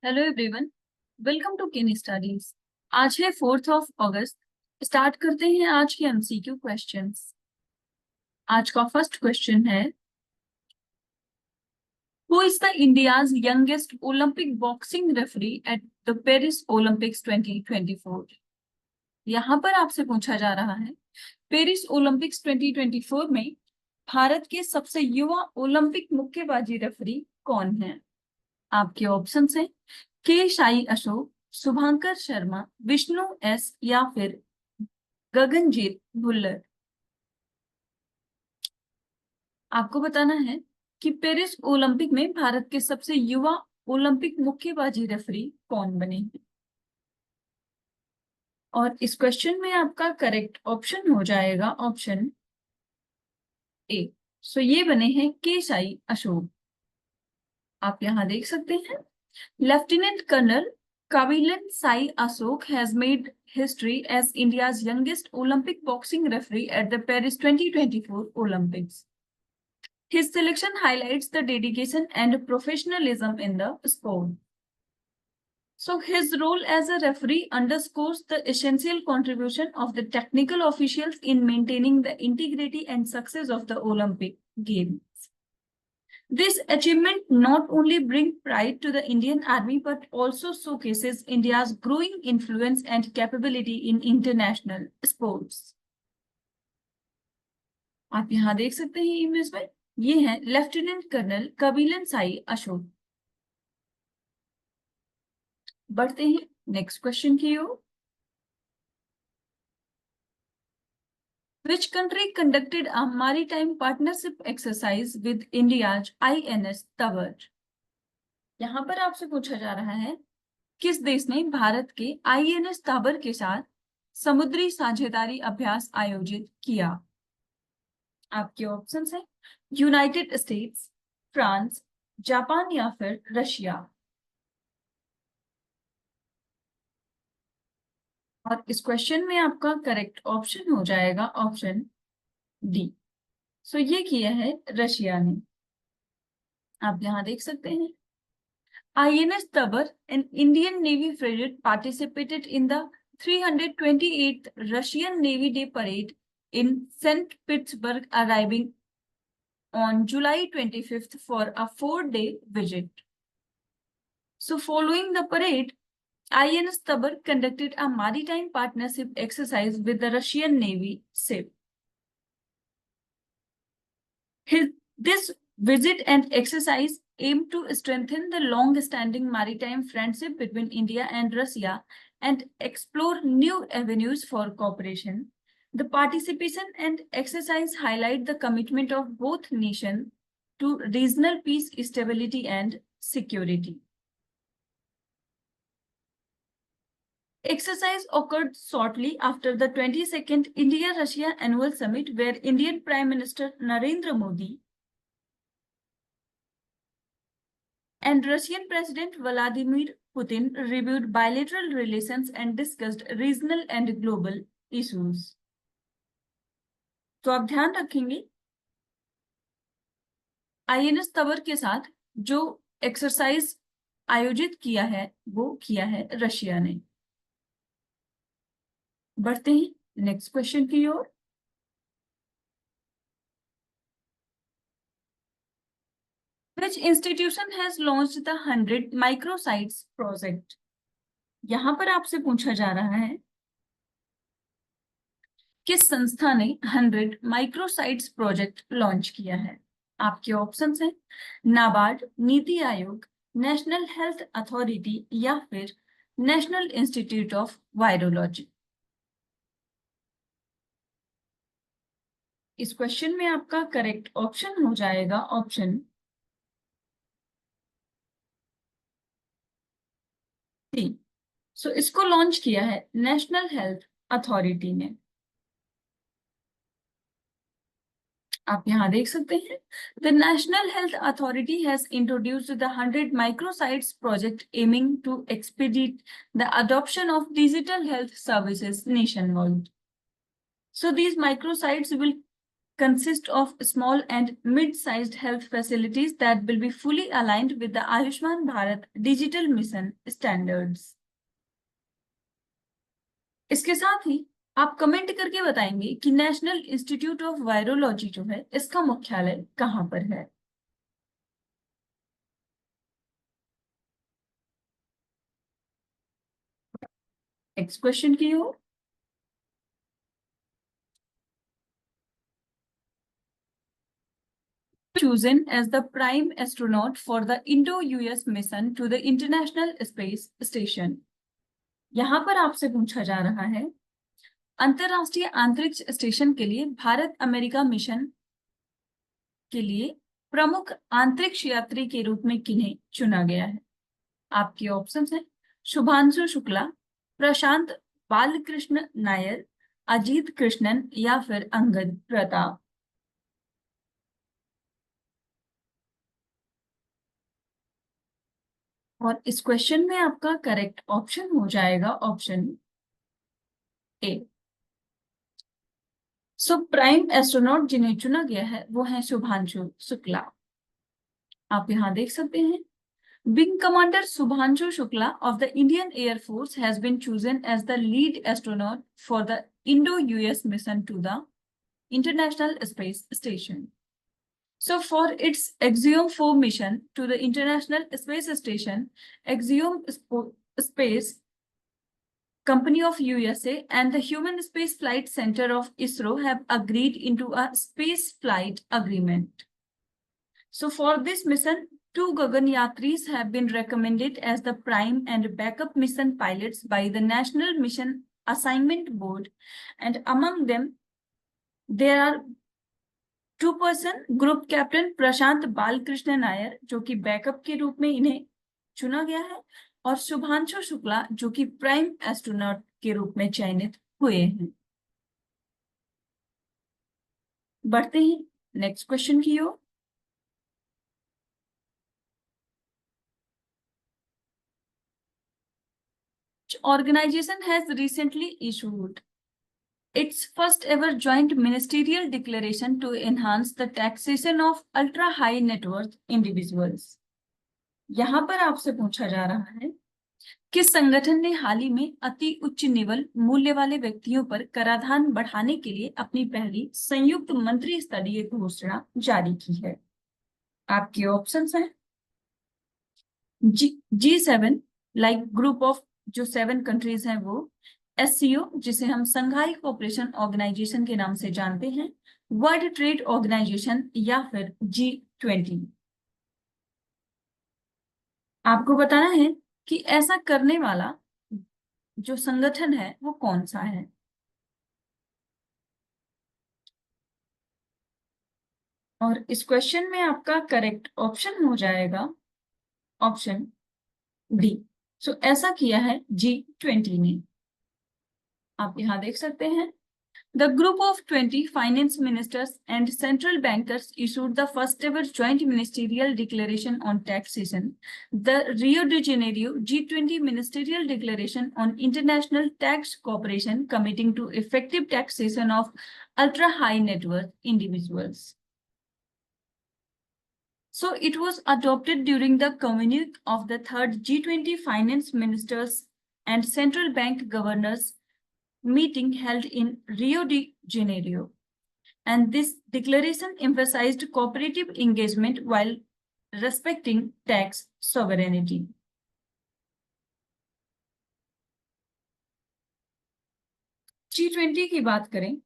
Hello everyone, welcome to किनी studies. आज है 4 अगस्त। स्टार्ट करते हैं आज के एमसीक्यू क्वेश्चंस। आज का फर्स्ट क्वेश्चन है, who is the India's youngest Olympic boxing referee at the Paris Olympics 2024। यहाँ पर आपसे पूछा जा रहा है, पेरिस ओलंपिक्स 2024 में भारत के सबसे युवा ओलंपिक मुक्केबाजी रेफरी कौन है। आपके ऑप्शन हैं के साई अशोक, शुभांकर शर्मा, विष्णु एस या फिर गगनजीत भुल्लर। आपको बताना है कि पेरिस ओलंपिक में भारत के सबसे युवा ओलंपिक मुक्केबाजी रेफरी कौन बने हैं। और इस क्वेश्चन में आपका करेक्ट ऑप्शन हो जाएगा ऑप्शन ए। सो ये बने हैं के साई अशोक। आप यहाँ देख सकते हैं, lieutenant colonel Kabilan Sai Ashok has made history as India's youngest Olympic boxing referee at the Paris 2024 Olympics. His selection highlights the dedication and professionalism in the sport. So his role as a referee underscores the essential contribution of the technical officials in maintaining the integrity and success of the Olympic Games. This achievement not only brings pride to the Indian Army but also showcases India's growing influence and capability in international sports. आप यहाँ देख सकते हैं image में, ये है lieutenant colonel कबिलन Sai Ashok. बढ़ते हैं नेक्स्ट क्वेश्चन की ओर। Which country conducted a maritime partnership exercise with India's INS Tabar? यहाँ पर आपसे पूछा जा रहा है, किस देश ने भारत के INS ताबर के साथ समुद्री साझेदारी अभ्यास आयोजित किया। आपके ऑप्शंस हैं यूनाइटेड स्टेट्स, फ्रांस, जापान या फिर रशिया। और इस क्वेश्चन में आपका करेक्ट ऑप्शन हो जाएगा ऑप्शन डी। सो ये किया है रशिया ने। आप यहाँ देख सकते हैं, INS Tabar, an Indian Navy frigate, participated in the 328th Russian Navy Day Parade in St. Petersburg, arriving on July 25th for a 4-day visit. So following the parade, INS Tabar conducted a maritime partnership exercise with the Russian Navy ship. This visit and exercise aimed to strengthen the long-standing maritime friendship between India and Russia and explore new avenues for cooperation. The participation and exercise highlight the commitment of both nations to regional peace, stability, and security. Exercise occurred shortly after the 22nd India-Russia Annual Summit, where Indian Prime Minister Narendra Modi and Russian President Vladimir Putin reviewed bilateral relations and discussed regional and global issues. तो आप ध्यान रखेंगे, INS तबर के साथ जो exercise आयोजित किया है वो किया है रशिया ने। बढ़ते हैं नेक्स्ट क्वेश्चन की ओर। Which institution has launched the 100 microsites project? यहां पर आपसे पूछा जा रहा है, किस संस्था ने 100 माइक्रोसाइट्स प्रोजेक्ट लॉन्च किया है। आपके ऑप्शंस हैं NABARD, NITI Aayog, national Health authority या फिर नेशनल इंस्टीट्यूट ऑफ वायरोलॉजी। इस क्वेश्चन में आपका करेक्ट ऑप्शन हो जाएगा ऑप्शन सी। सो इसको लॉन्च किया है नेशनल हेल्थ अथॉरिटी ने। आप यहाँ देख सकते हैं, the National Health Authority has introduced the 100 microsites project aiming to expedite the adoption of digital health services nationwide. So these microsites will consist of small and mid-sized health facilities that will be fully aligned with the Ayushman Bharat Digital Mission standards. इसके साथ ही आप comment करके बताएंगे कि national institute of virology जो है इसका मुख्यालय कहां पर है। नेक्स्ट क्वेश्चन की हो। chosen as the prime astronaut for the Indo-US mission to the International Space Station. यहां पर आपसे पूछा जा रहा है अंतरराष्ट्रीय अंतरिक्ष स्टेशन के लिए भारत अमेरिका मिशन के लिए प्रमुख अंतरिक्ष यात्री के रूप में किन्हें चुना गया है। आपके ऑप्शंस हैं शुभांशु शुक्ला, प्रशांत बालकृष्ण नायर, अजीत कृष्णन या फिर अंगद प्रताप। और इस क्वेश्चन में आपका करेक्ट ऑप्शन हो जाएगा option A. So prime astronaut जिन्हें चुना गया है वो है शुभांशु शुक्ला। आप यहां देख सकते हैं wing commander Shubhanshu Shukla of the Indian air force has been chosen as the lead astronaut for the Indo US mission to the international space station. So for its Axiom 4 mission to the International Space Station, Axiom Space Company of USA and the Human Space Flight Center of ISRO have agreed into a space flight agreement. So for this mission, 2 Gaganyatris have been recommended as the prime and backup mission pilots by the National Mission Assignment Board, and among them there are 2 person group captain Prashant Balakrishna Nair जो कि backup के रूप में इन्हें चुना गया है, और शुभांशु शुक्ला जो कि प्राइम एस्ट्रोनॉट के रूप में चयनित हुए हैं। बढ़ते हैं नेक्स्ट क्वेश्चन की ओर। Organization has recently issued its first ever joint ministerial declaration to enhance the taxation of ultra high net worth individuals. यहां पर आपसे पूछा जा रहा है किस संगठन ने हाल ही में अति उच्च निवल मूल्य वाले व्यक्तियों पर कराधान बढ़ाने के लिए अपनी पहली संयुक्त मंत्री स्तरीय घोषणा जारी की है। आपके ऑप्शंस हैं G7 लाइक ग्रुप ऑफ जो 7 कंट्रीज हैं वो, SCO जिसे हम संघाई कोऑपरेशन ऑर्गेनाइजेशन के नाम से जानते हैं, वर्ल्ड ट्रेड ऑर्गेनाइजेशन या फिर G20। आपको बताना है कि ऐसा करने वाला जो संगठन है वो कौन सा है। और इस क्वेश्चन में आपका करेक्ट ऑप्शन हो जाएगा ऑप्शन डी। सो ऐसा किया है G20 ने। आप यहां देख सकते हैं The group of 20 finance ministers and central bankers issued the first ever joint ministerial declaration on taxation, the Rio de Janeiro G20 ministerial declaration on international tax cooperation committing to effective taxation of ultra high net worth individuals. So it was adopted during the convening of the third G20 finance ministers and central bank governors meeting held in Rio de Janeiro, and this declaration emphasized cooperative engagement while respecting tax sovereignty. G20 की बात करें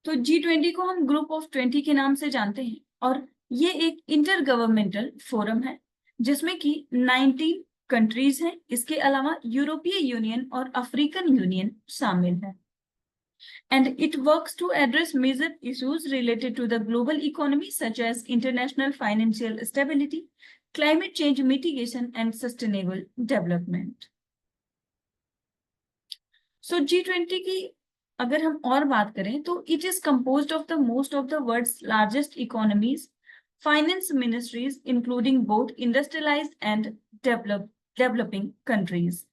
तो G20 को हम group of 20 के नाम से जानते हैं, और ये एक इंटर गवर्नमेंटल फोरम है जिसमें कि 19 कंट्रीज हैं। इसके अलावा यूरोपीय यूनियन और अफ्रीकन यूनियन शामिल है। And it works to address major issues related to the global economy such as international financial stability, climate change mitigation and sustainable development. So G20 की अगर हम और बात करें तो it is composed of the most of the world's largest economies, finance ministries including both industrialized and developing countries.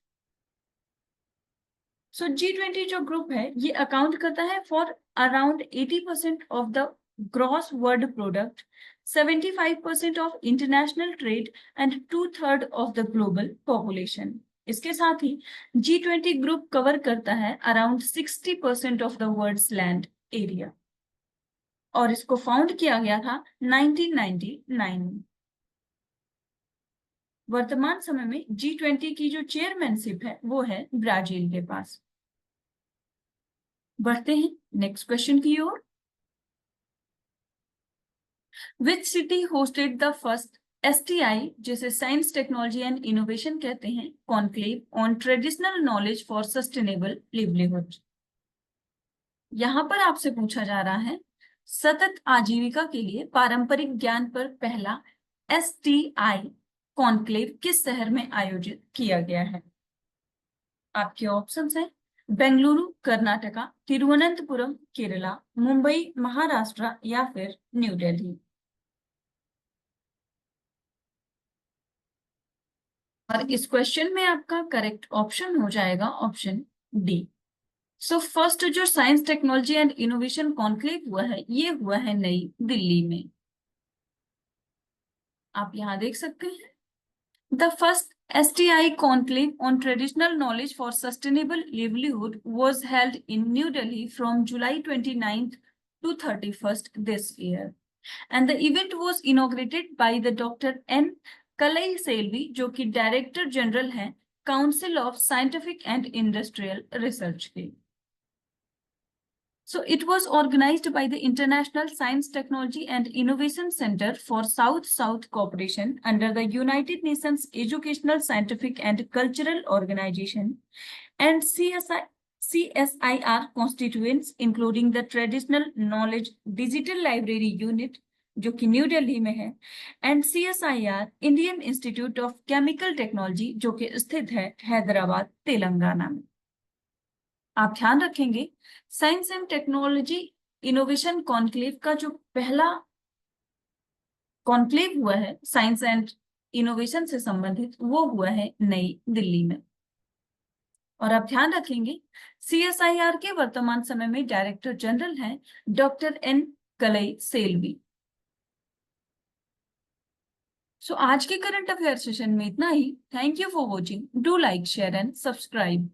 So G20 जो group है ये अकाउंट करता है for around 80% of the gross world product, 75% of international trade and 2/3 of the global population. इसके साथ ही G20 group cover करता है around 60% of the world's land area और इसको फाउंड किया गया था 1999 में। वर्तमान समय में G20 की जो चेयरमैनशिप है वो है ब्राजील के पास। बढ़ते हैं नेक्स्ट क्वेश्चन की ओर। Which city hosted the first STI, जिसे साइंस टेक्नोलॉजी एंड इनोवेशन कहते हैं, conclave on traditional knowledge for sustainable livelihood. यहां पर आपसे पूछा जा रहा है सतत आजीविका के लिए पारंपरिक ज्ञान पर पहला STI कॉन्क्लेव किस शहर में आयोजित किया गया है? आपके ऑप्शंस हैं बेंगलुरु कर्नाटका, तिरुवनंतपुरम केरला, मुंबई महाराष्ट्र या फिर न्यू दिल्ली। और इस क्वेश्चन में आपका करेक्ट ऑप्शन हो जाएगा ऑप्शन डी। सो फर्स्ट जो science technology and innovation conclave हुआ है ये हुआ है नई दिल्ली में। आप यहां देख सकते हैं The first STI conclave on traditional knowledge for sustainable livelihood was held in New Delhi from July 29th to 31st this year. And the event was inaugurated by the Dr. N. Kalai Selvi, जो कि director general हैं council of scientific and industrial research के। So it was organized by the International Science, Technology and Innovation Center for South-South Cooperation under the United Nations Educational, Scientific and Cultural Organization and CSIR constituents, including the Traditional Knowledge Digital Library Unit, जो कि new Delhi में है, and CSIR Indian institute of chemical technology, जो कि स्थित है हैदराबाद तेलंगाना में। आप ध्यान रखेंगे science and technology innovation conclave का जो पहला कॉन्क्लेव हुआ है साइंस एंड इनोवेशन से संबंधित वो हुआ है नई दिल्ली में। और आप ध्यान रखेंगे CSIR के वर्तमान समय में डायरेक्टर जनरल हैं doctor N. Kalai Selvi. So आज के करंट अफेयर सेशन में इतना ही। Thank you for watching. Do like share and subscribe.